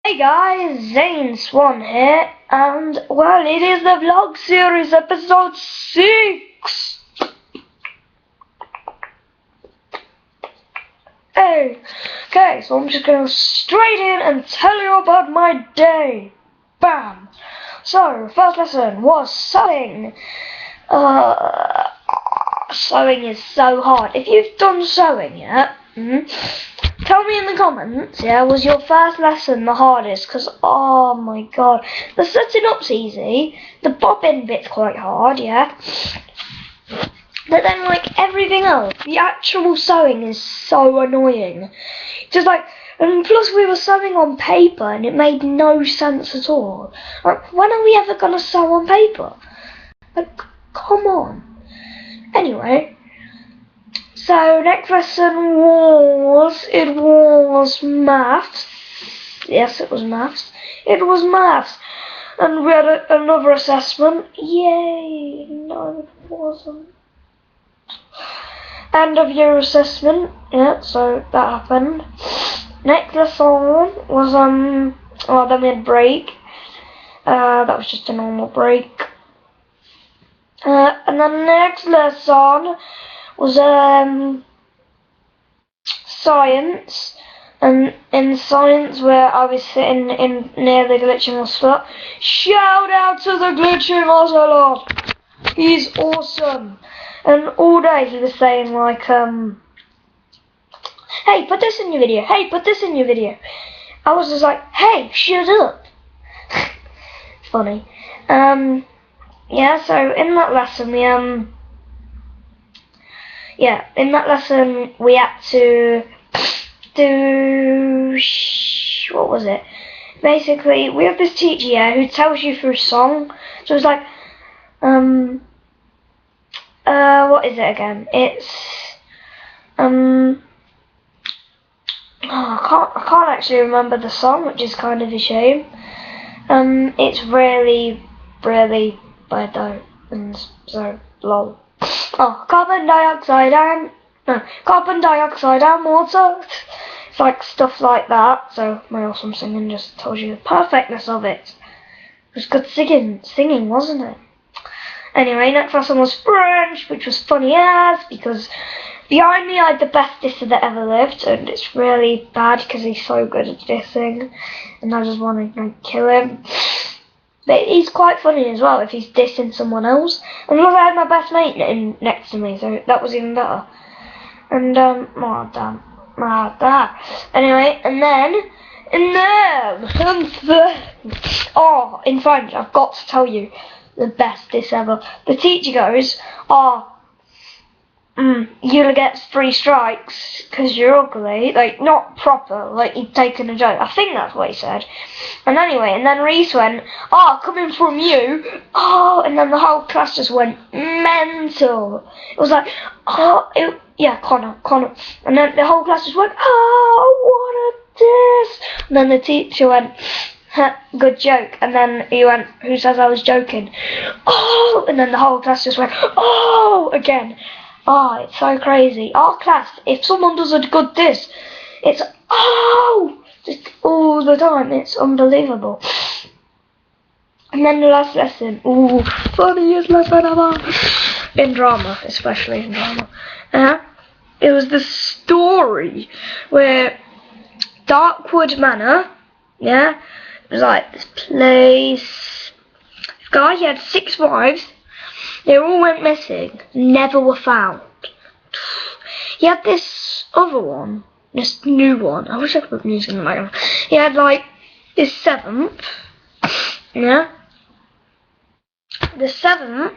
Hey guys, Zane Swan here, and well, it is the vlog series episode 6. Hey, okay, so I'm just going straight in and tell you about my day. Bam! So, first lesson was sewing. Sewing is so hard. If you've done sewing yet, tell me in the comments, was your first lesson the hardest? Because, oh my god, the setting up's easy, the bobbin bit's quite hard, but then, like, everything else, the actual sewing is so annoying. Just like, and plus we were sewing on paper and it made no sense at all. Like, when are we ever gonna sew on paper? Like, come on. Anyway, so next lesson was maths. Yes, it was maths. It was maths. And we had another assessment. Yay! No, it wasn't. End of year assessment. Yeah, so that happened. Next lesson was then we had break. That was just a normal break. And then the next lesson was science, and in science where I was sitting in near the glitching ocelot. Shout out to the glitching ocelot! He's awesome. And all day he was saying like, hey, put this in your video. Hey, put this in your video. I was just like, hey, shut up. Funny. Yeah, so in that lesson we had to do, what was it? Basically, we have this teacher who tells you through song. So it's like, what is it again? It's, I can't actually remember the song, which is kind of a shame. It's really bad though, and so lol. Oh, carbon dioxide and water. It's like stuff like that. So my awesome singing just tells you the perfectness of it. It was good singing, wasn't it? Anyway, next lesson was French, which was funny as, because behind me I had the best disser that ever lived, and it's really bad because he's so good at dissing, and I just want to kill him. But he's quite funny as well if he's dissing someone else. And plus I had my best mate next to me, so that was even better. And Anyway, and then, oh, in French, I've got to tell you the best diss ever. The teacher goes, you'll get 3 strikes because you're ugly. Like, not proper, like he'd taken a joke. I think that's what he said. And anyway, and then Reese went, coming from you. And then the whole class just went mental. It was like, Connor. And then the whole class just went, what a diss. And then the teacher went, good joke. And then he went, who says I was joking? And then the whole class just went, again. It's so crazy. Our class, if someone does a good diss, it's just all the time. It's unbelievable. And then the last lesson, funniest lesson ever. In drama, especially in drama. It was the story where Darkwood Manor, it was like this place. This guy, he had 6 wives. They all went missing, never were found. He had this other one, this new one. I wish I could put music in the background. He had like this 7th, The 7th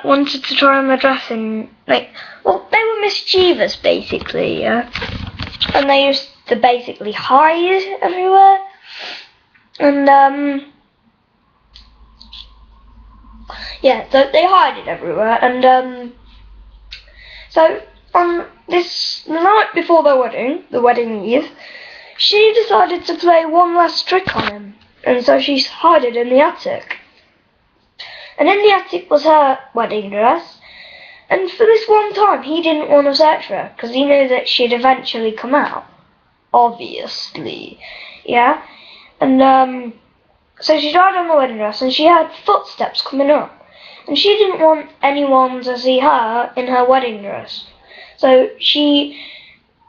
wanted to try on the dressing, they were mischievous basically, and they used to basically hide everywhere, and so they hide it everywhere, and so on the night before the wedding eve, she decided to play one last trick on him, and so she hid it in the attic. And in the attic was her wedding dress, and for this one time he didn't want to search for her, because he knew that she'd eventually come out. Obviously. yeah, and so she tried on the wedding dress, and she heard footsteps coming up, and she didn't want anyone to see her in her wedding dress, so she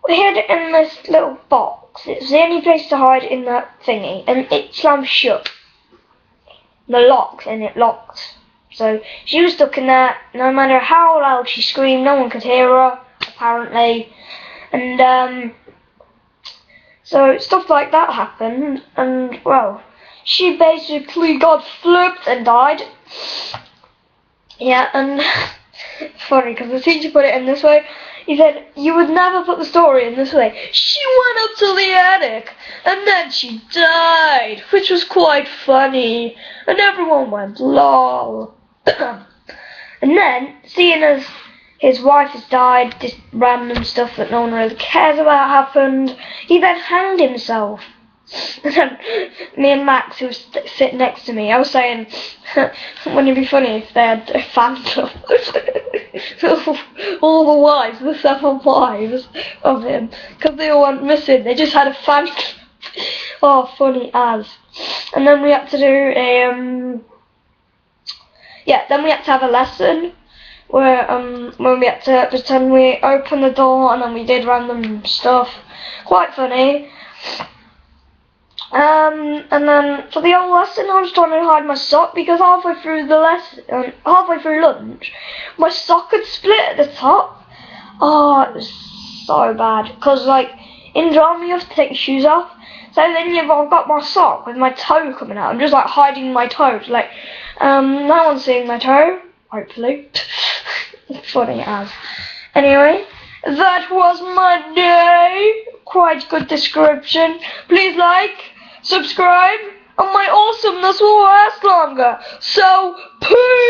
hid in this little box. It was the only place to hide in that thingy, and it slammed shut. The lock, and it locked. So she was stuck in there. No matter how loud she screamed, no one could hear her, apparently. And so stuff like that happened, and well, she basically got flipped and died. Yeah, and it's funny because the teacher put it in this way. He said, "You would never put the story in this way. She went up to the attic and then she died," which was quite funny, and everyone went lol. And then, seeing as his wife has died, this random stuff that no one really cares about happened, he then hanged himself. And then me and Max, who was sitting next to me, I was saying, wouldn't it be funny if they had a phantom? All the wives, the 7 wives of him, because they all went missing, they just had a phantom. Oh, funny as. And then we had to do then we had to have a lesson where when we had to pretend we opened the door and then we did random stuff. Quite funny. And then for the whole lesson I was trying to hide my sock because halfway through lunch, my sock had split at the top. Oh, it was so bad. Because like, in drama you have to take your shoes off. So then I've got my sock with my toe coming out. I'm just like hiding my toe. Like, no one's seeing my toe, hopefully. Funny as. Anyway, that was my day. Quite good description. Please like, subscribe, and my awesomeness will last longer. So, peace!